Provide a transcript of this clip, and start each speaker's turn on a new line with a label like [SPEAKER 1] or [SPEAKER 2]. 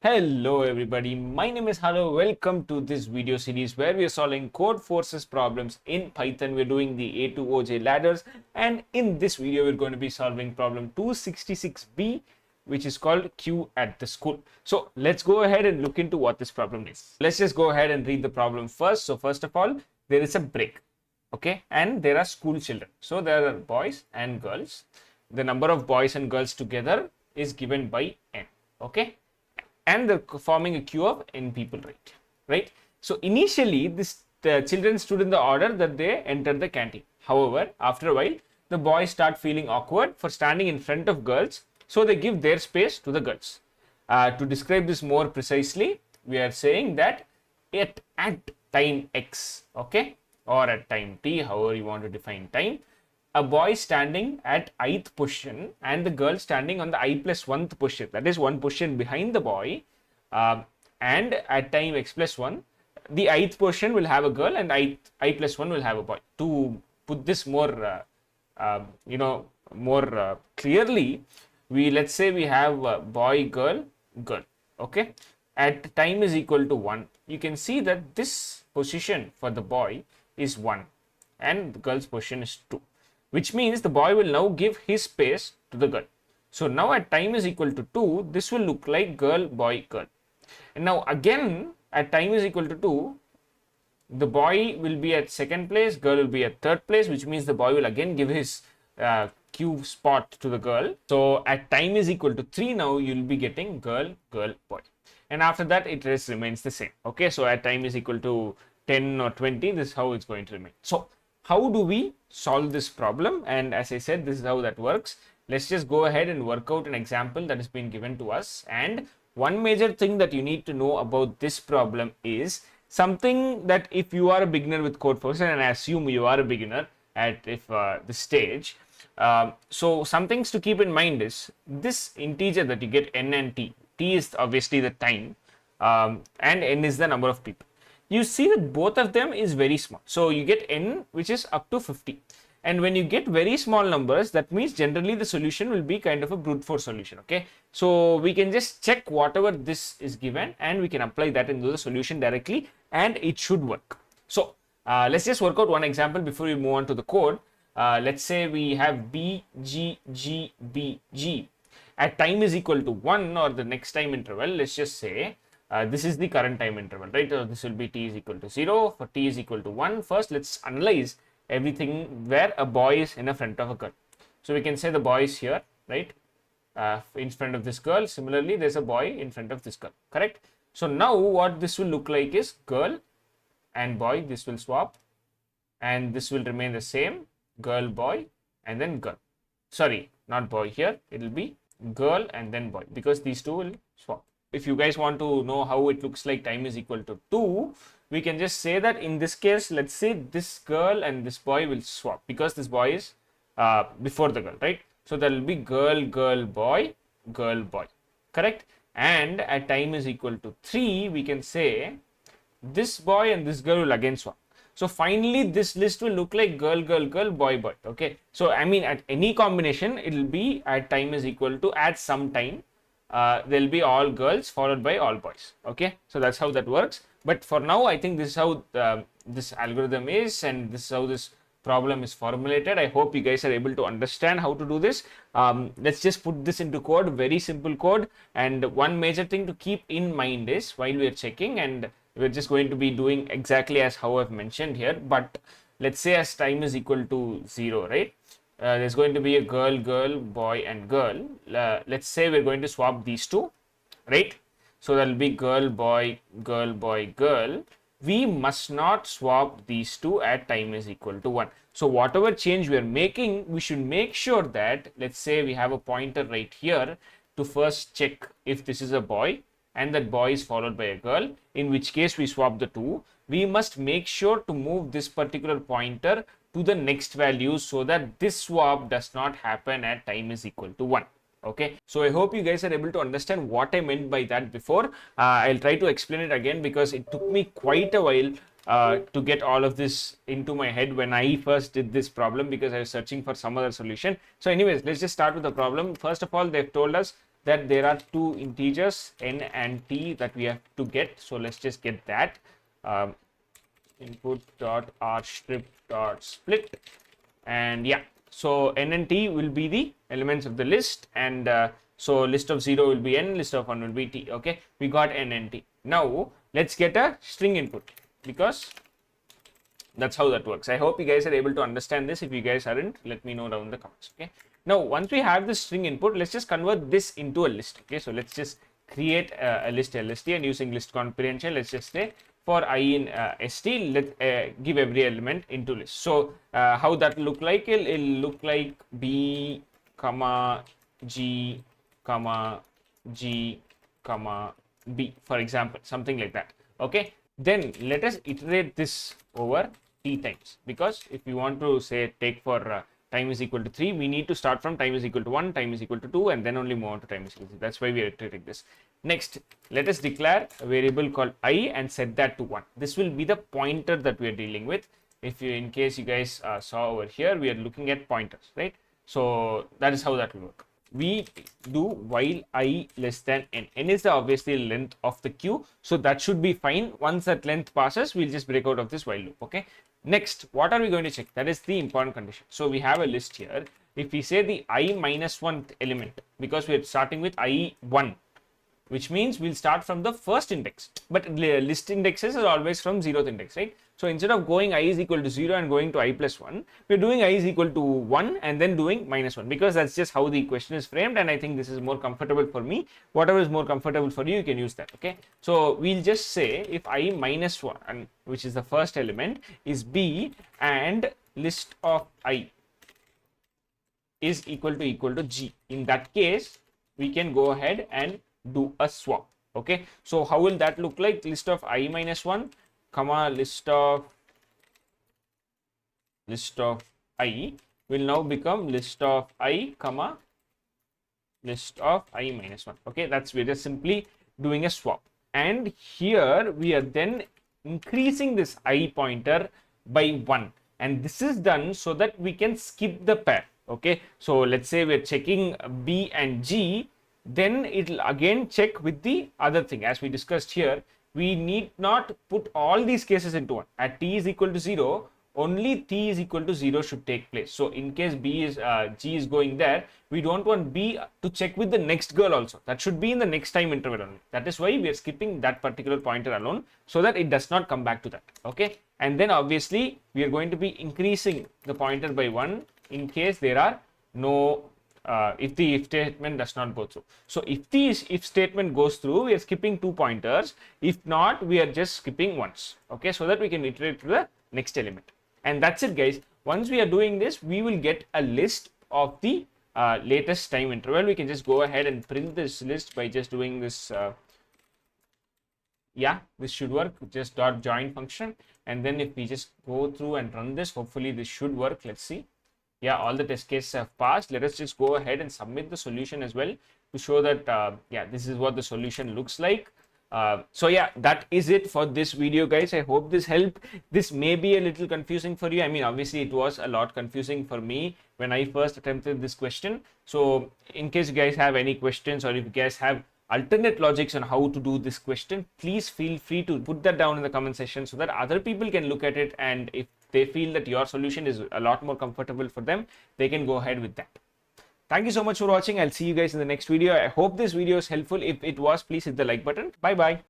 [SPEAKER 1] Hello everybody, my name is Hello. Welcome to this video series where we are solving Codeforces problems in Python. We're doing the A to OJ ladders, and in this video we're going to be solving problem 266b, which is called Q at the school. So let's go ahead and look into what this problem is. Let's just go ahead and read the problem first. So first of all, there is a break, okay, and there are school children. So there are boys and girls. The number of boys and girls together is given by n, okay, and they're forming a queue of n people, right? So initially the children stood in the order that they entered the canteen. However, after a while the boys start feeling awkward for standing in front of girls, so they give their space to the girls. To describe this more precisely, we are saying that at time x, okay, or at time t, however you want to define time, a boy standing at ith position and the girl standing on the I plus 1th position, that is one position behind the boy, and at time x plus 1, the ith position will have a girl and I plus 1 will have a boy. To put this more more clearly, let's say we have boy, girl, girl, okay. At time is equal to 1, you can see that this position for the boy is 1 and the girl's position is 2, which means the boy will now give his space to the girl. So now at time is equal to 2, this will look like girl, boy, girl. And now again at time is equal to 2, the boy will be at second place, girl will be at third place, which means the boy will again give his Q spot to the girl. So at time is equal to 3, now you will be getting girl, girl, boy. And after that it just remains the same, okay. So at time is equal to 10 or 20, this is how it's going to remain. So how do we solve this problem? And as I said, this is how that works. Let's just go ahead and work out an example that has been given to us. And one major thing that you need to know about this problem is something that if you are a beginner with Codeforces, and I assume you are a beginner at this stage, so some things to keep in mind is this integer that you get n and t. T is obviously the time, and n is the number of people. You see that both of them is very small. So you get n, which is up to 50. And when you get very small numbers, that means generally the solution will be kind of a brute force solution, okay. So we can just check whatever this is given and we can apply that into the solution directly and it should work. So let's just work out one example before we move on to the code. Let's say we have b, g, g, b, g. At time is equal to 1 or the next time interval, let's just say this is the current time interval, right? So this will be t is equal to 0. For t is equal to 1, first let's analyze everything where a boy is in front of a girl. So we can say the boy is here, right, in front of this girl. Similarly, there's a boy in front of this girl, correct? So now what this will look like is girl and boy, this will swap and this will remain the same, girl, boy, and then girl. Sorry, not boy here, it will be girl and then boy, because these two will swap. If you guys want to know how it looks like time is equal to 2, we can just say that in this case, let's say this girl and this boy will swap because this boy is before the girl, right? So there will be girl, girl, boy, girl, boy, correct? And at time is equal to 3, we can say this boy and this girl will again swap. So finally this list will look like girl, girl, girl, boy, boy, okay? So I mean at any combination, it will be at time is equal to at some time, there will be all girls followed by all boys, okay? So that's how that works. But for now, I think this is how this algorithm is and this is how this problem is formulated. I hope you guys are able to understand how to do this. Let's just put this into code, very simple code. And one major thing to keep in mind is while we are checking, and we're just going to be doing exactly as how I've mentioned here, but let's say as time is equal to 0, right? There's going to be a girl, girl, boy and girl. Let's say we're going to swap these two, right? So there will be girl, boy, girl, boy, girl. We must not swap these two at time is equal to 1. So whatever change we are making, we should make sure that, let's say we have a pointer right here to first check if this is a boy and that boy is followed by a girl, in which case we swap the two. We must make sure to move this particular pointer to the next value so that this swap does not happen at time is equal to 1. Okay, so I hope you guys are able to understand what I meant by that before. I'll try to explain it again because it took me quite a while to get all of this into my head when I first did this problem because I was searching for some other solution. So anyways, let's just start with the problem. First of all, they've told us that there are two integers n and t that we have to get. So let's just get that. Input dot r strip dot split, and yeah, so n and t will be the elements of the list, and so list of 0 will be n, list of 1 will be t. Okay, we got n and t. Now let's get a string input, because that's how that works. I hope you guys are able to understand this. If you guys aren't, let me know down in the comments. Okay, now once we have the string input, let's just convert this into a list. Okay, so let's just create a list LST, and using list confidential, let's just say for I in st, let give every element into list. So how that look like? It'll look like b comma g comma g comma b, for example, something like that. Okay, then let us iterate this over t times, because if we want to say take for time is equal to 3, we need to start from time is equal to 1, time is equal to 2, and then only move on to time is equal to 3. That's why we are iterating this. Next, let us declare a variable called I and set that to 1. This will be the pointer that we are dealing with. If you, in case you guys saw over here, we are looking at pointers, right? So that is how that will work. We do while I less than n. N is the obviously length of the queue, so that should be fine. Once that length passes, we'll just break out of this while loop. Okay. Next, what are we going to check? That is the important condition. So we have a list here. If we say the I minus 1 element, because we are starting with I1, which means we'll start from the first index, but list indexes are always from 0th index, right? So instead of going I is equal to 0 and going to I plus 1, we're doing I is equal to 1 and then doing minus 1, because that's just how the question is framed, and I think this is more comfortable for me. Whatever is more comfortable for you, you can use that. Okay, so we'll just say if I minus 1, which is the first element, is b, and list of I is equal to g. In that case, we can go ahead and do a swap. Okay, so how will that look like? List of I minus 1 comma list of I will now become list of I comma list of I minus 1. Okay, that's, we're just simply doing a swap, and here we are then increasing this I pointer by 1, and this is done so that we can skip the pair. Okay, so let's say we're checking b and g, then it will again check with the other thing. As we discussed here, we need not put all these cases into one. At t is equal to 0, only t is equal to 0 should take place. So in case b is g is going there, we don't want b to check with the next girl also. That should be in the next time interval only. That is why we are skipping that particular pointer alone, so that it does not come back to that. Okay, and then obviously we are going to be increasing the pointer by 1 in case there are no if the if statement does not go through. So if the if statement goes through, we are skipping 2 pointers. If not, we are just skipping once. Okay, so that we can iterate to the next element. And that's it, guys. Once we are doing this, we will get a list of the latest time interval. We can just go ahead and print this list by just doing this. Yeah, this should work. Just dot join function, and then if we just go through and run this, hopefully this should work. Let's see. Yeah, all the test cases have passed. Let us just go ahead and submit the solution as well to show that yeah, this is what the solution looks like. So yeah, that is it for this video, guys. I hope this helped. This may be a little confusing for you. I mean, obviously it was a lot confusing for me when I first attempted this question. So in case you guys have any questions, or if you guys have alternate logics on how to do this question, please feel free to put that down in the comment section so that other people can look at it, and if they feel that your solution is a lot more comfortable for them, they can go ahead with that. Thank you so much for watching. I'll see you guys in the next video. I hope this video is helpful. If it was, please hit the like button. Bye bye.